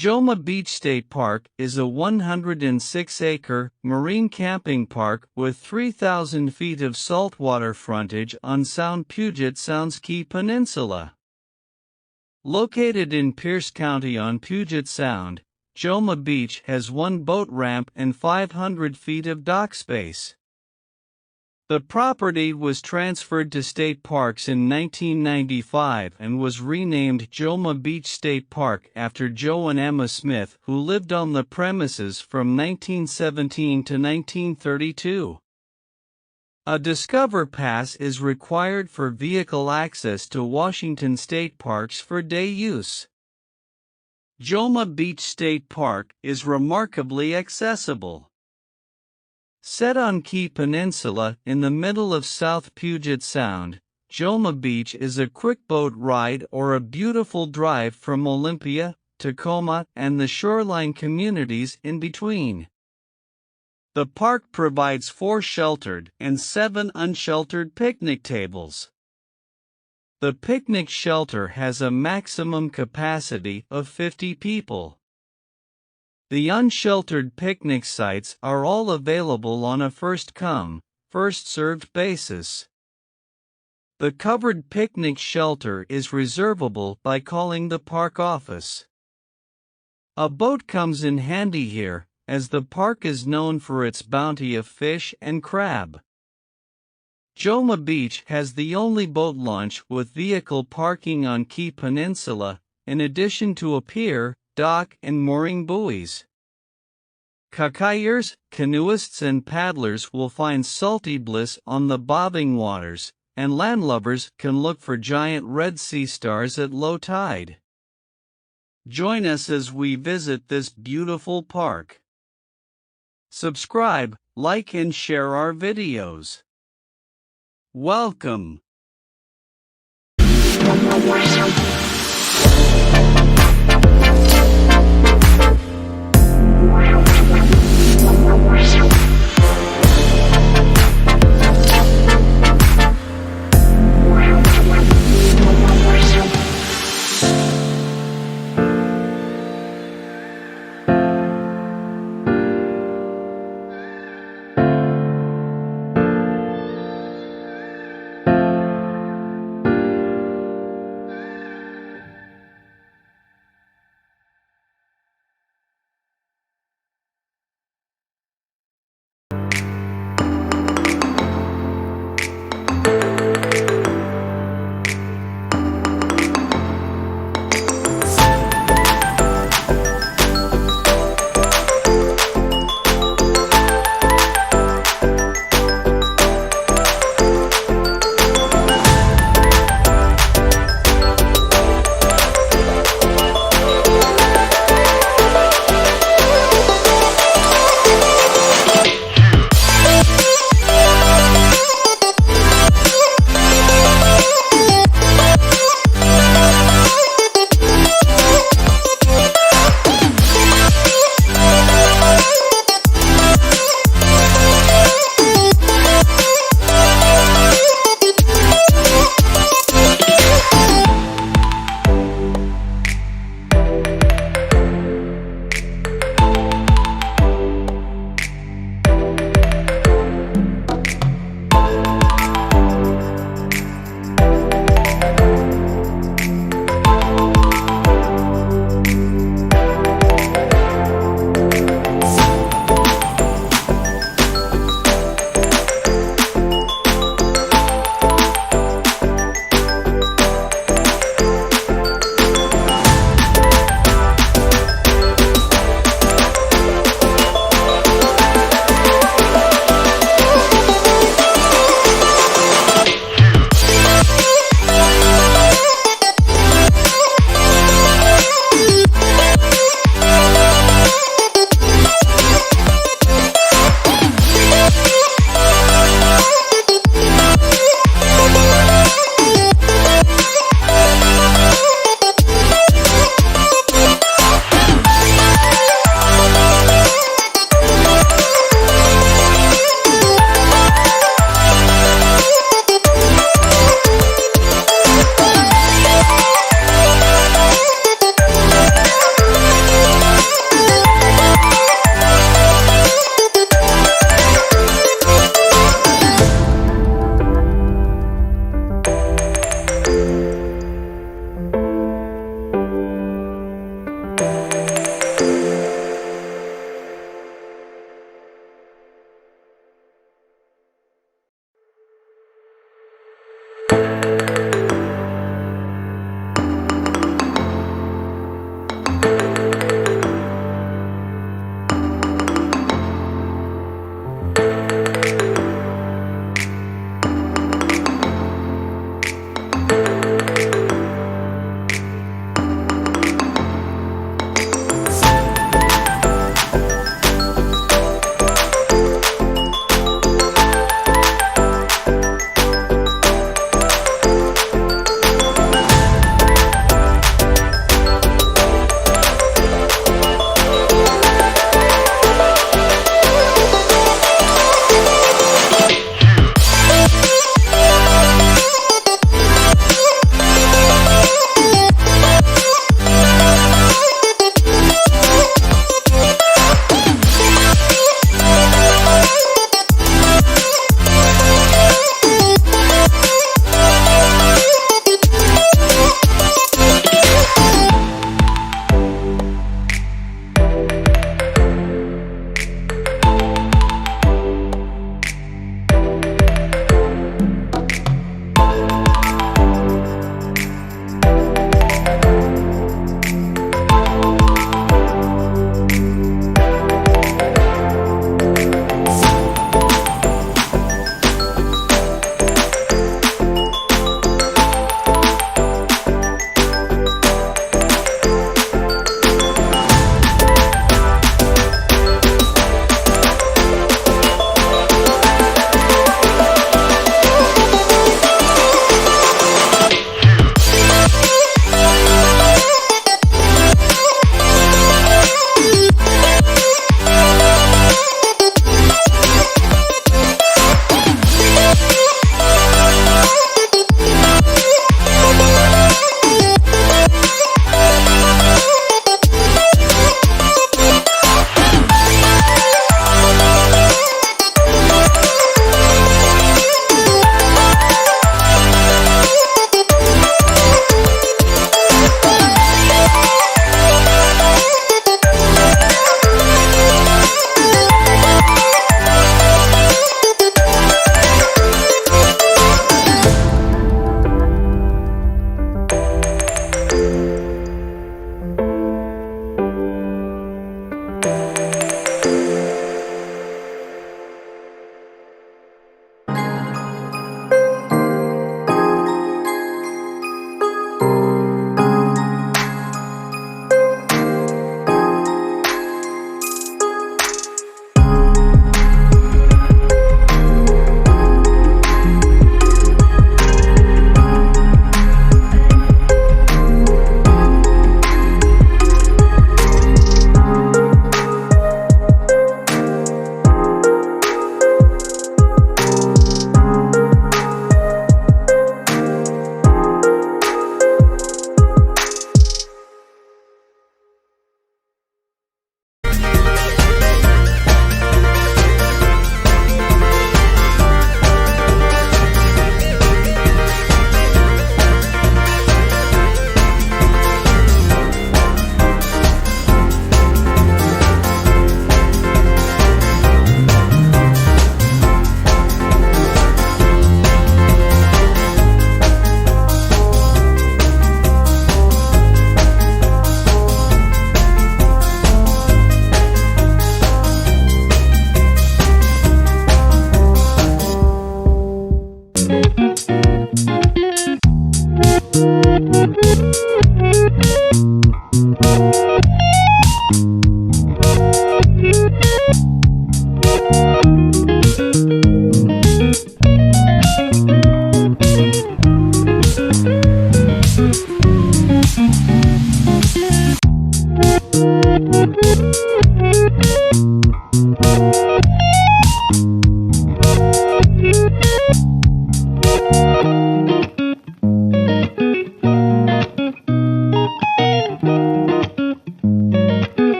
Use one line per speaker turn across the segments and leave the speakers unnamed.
Joemma Beach State Park is a 106-acre marine camping park with 3,000 feet of saltwater frontage on Puget Sound's Key Peninsula. Located in Pierce County on Puget Sound, Joemma Beach has one boat ramp and 500 feet of dock space. The property was transferred to state parks in 1995 and was renamed Joemma Beach State Park after Joe and Emma Smith, who lived on the premises from 1917 to 1932. A Discover Pass is required for vehicle access to Washington state parks for day use. Joemma Beach State Park is remarkably accessible. Set on Key Peninsula in the middle of South Puget Sound, Joemma Beach is a quick boat ride or a beautiful drive from Olympia, Tacoma, and the shoreline communities in between. The park provides 4 sheltered and 7 unsheltered picnic tables. The picnic shelter has a maximum capacity of 50 people. The unsheltered picnic sites are all available on a first-come, first-served basis. The covered picnic shelter is reservable by calling the park office. A boat comes in handy here, as the park is known for its bounty of fish and crab. Joemma Beach has the only boat launch with vehicle parking on Key Peninsula, in addition to a pier, dock, and mooring buoys. Kayakers, canoeists, and paddlers will find salty bliss on the bobbing waters, and landlubbers can look for giant red sea stars at low tide. Join us as we visit this beautiful park. Subscribe, like, and share our videos. Welcome.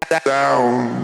Down.